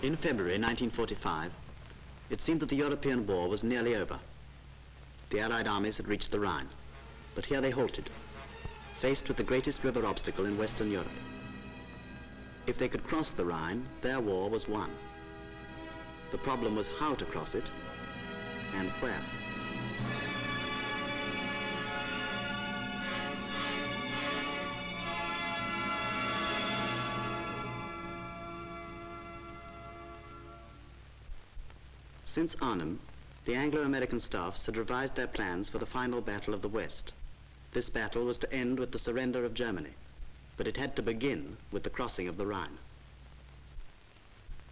In February 1945, it seemed that the European war was nearly over. The Allied armies had reached the Rhine, but here they halted, faced with the greatest river obstacle in Western Europe. If they could cross the Rhine, their war was won. The problem was how to cross it and where. Since Arnhem, the Anglo-American staffs had revised their plans for the final battle of the West. This battle was to end with the surrender of Germany, but it had to begin with the crossing of the Rhine.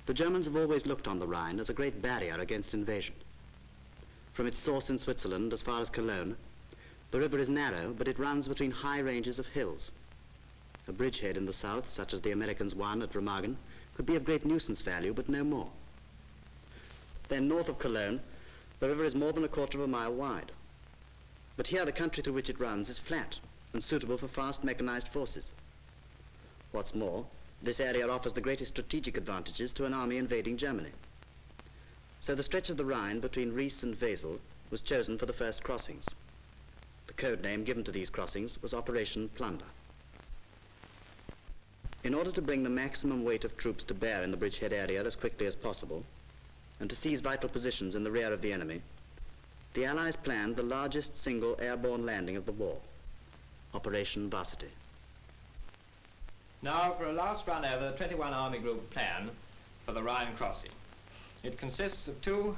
The Germans have always looked on the Rhine as a great barrier against invasion. From its source in Switzerland as far as Cologne, the river is narrow, but it runs between high ranges of hills. A bridgehead in the south, such as the Americans won at Remagen, could be of great nuisance value, but no more. Then north of Cologne, the river is more than a quarter of a mile wide. But here the country through which it runs is flat and suitable for fast mechanized forces. What's more, this area offers the greatest strategic advantages to an army invading Germany. So the stretch of the Rhine between Ries and Wesel was chosen for the first crossings. The code name given to these crossings was Operation Plunder. In order to bring the maximum weight of troops to bear in the bridgehead area as quickly as possible, and to seize vital positions in the rear of the enemy, the Allies planned the largest single airborne landing of the war, Operation Varsity. Now for a last run over the 21 Army Group plan for the Rhine crossing. It consists of two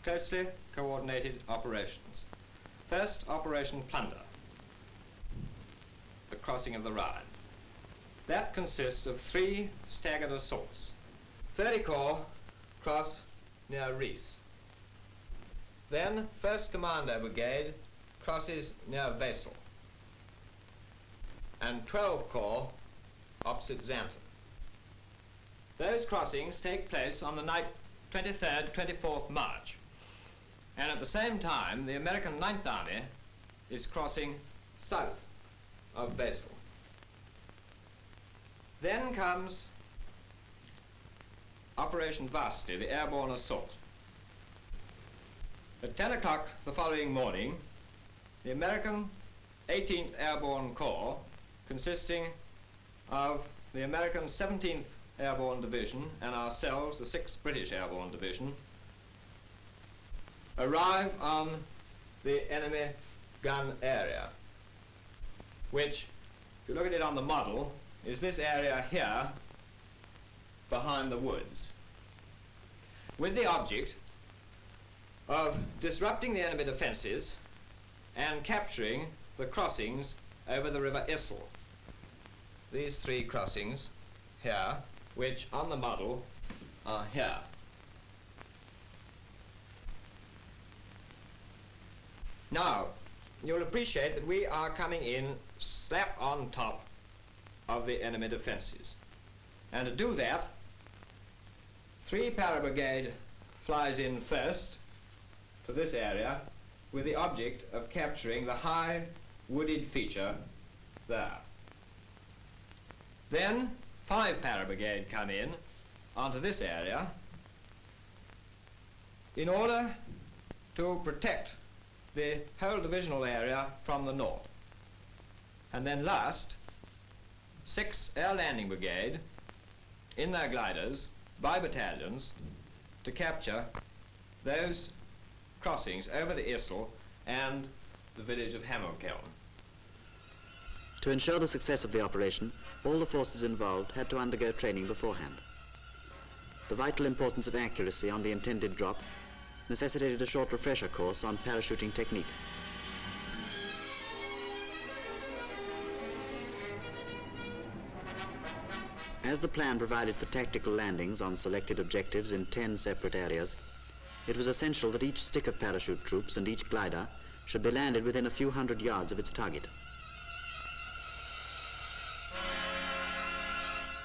closely coordinated operations. First, Operation Plunder, the crossing of the Rhine. That consists of 3 staggered assaults. 30 Corps cross near Ries. Then 1st Commando Brigade crosses near Wesel. And 12 Corps opposite Xanten. Those crossings take place on the night 23rd, 24th March. And at the same time, the American 9th Army is crossing south of Wesel. Then comes Operation Varsity, the airborne assault. At 10 o'clock the following morning, the American 18th Airborne Corps, consisting of the American 17th Airborne Division and ourselves, the 6th British Airborne Division, arrive on the enemy gun area, which, if you look at it on the model, is this area here behind the woods, with the object of disrupting the enemy defenses and capturing the crossings over the River Issel. These 3 crossings here, which on the model are here. Now, you'll appreciate that we are coming in slap on top of the enemy defenses. And to do that, 3 Para Brigade flies in first to this area with the object of capturing the high wooded feature there. Then 5 Para Brigade come in onto this area in order to protect the whole divisional area from the north. And then last, 6 Air Landing Brigade in their gliders by battalions to capture those crossings over the Issel and the village of Hammerkeln. To ensure the success of the operation, all the forces involved had to undergo training beforehand. The vital importance of accuracy on the intended drop necessitated a short refresher course on parachuting technique. As the plan provided for tactical landings on selected objectives in 10 separate areas, it was essential that each stick of parachute troops and each glider should be landed within a few hundred yards of its target.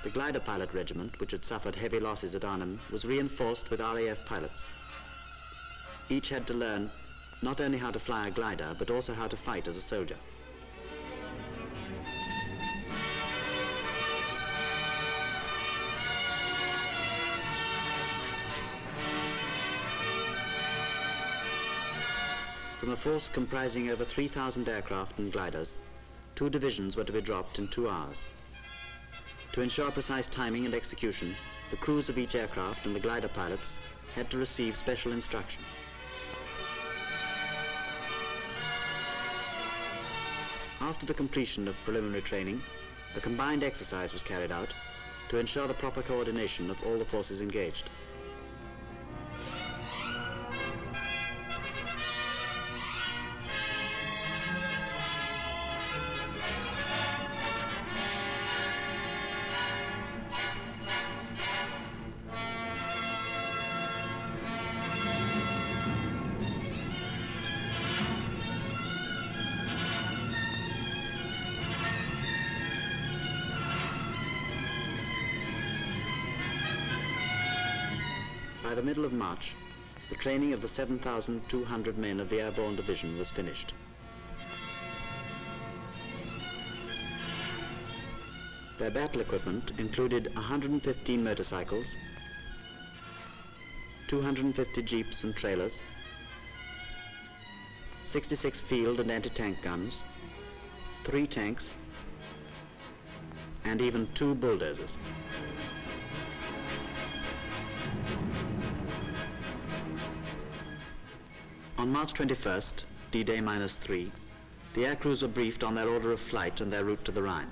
The glider pilot regiment, which had suffered heavy losses at Arnhem, was reinforced with RAF pilots. Each had to learn not only how to fly a glider, but also how to fight as a soldier. From a force comprising over 3,000 aircraft and gliders, 2 divisions were to be dropped in 2 hours. To ensure precise timing and execution, the crews of each aircraft and the glider pilots had to receive special instruction. After the completion of preliminary training, a combined exercise was carried out to ensure the proper coordination of all the forces engaged. By the middle of March, the training of the 7,200 men of the Airborne Division was finished. Their battle equipment included 115 motorcycles, 250 jeeps and trailers, 66 field and anti-tank guns, 3 tanks, and even 2 bulldozers. On March 21st, D-Day -3, the air crews were briefed on their order of flight and their route to the Rhine.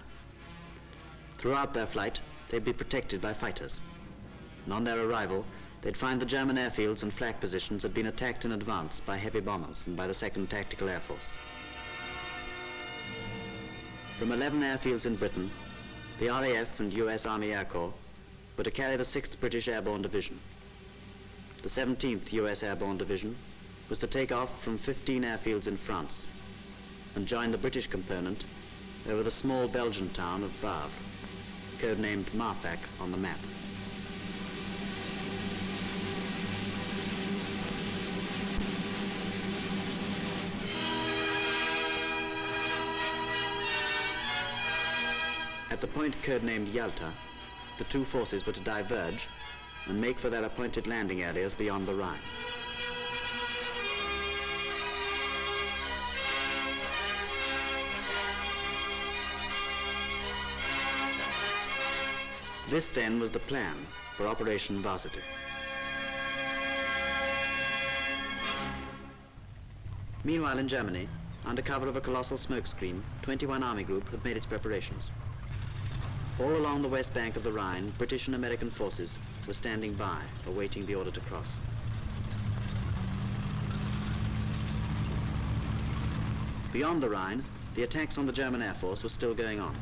Throughout their flight, they'd be protected by fighters. And on their arrival, they'd find the German airfields and flak positions had been attacked in advance by heavy bombers and by the 2nd Tactical Air Force. From 11 airfields in Britain, the RAF and US Army Air Corps were to carry the 6th British Airborne Division. The 17th US Airborne Division was to take off from 15 airfields in France and join the British component over the small Belgian town of Wavre, codenamed Marfac on the map. At the point codenamed Yalta, the 2 forces were to diverge and make for their appointed landing areas beyond the Rhine. This then was the plan for Operation Varsity. Meanwhile in Germany, under cover of a colossal smokescreen, 21 Army Group had made its preparations. All along the west bank of the Rhine, British and American forces were standing by, awaiting the order to cross. Beyond the Rhine, the attacks on the German Air Force were still going on.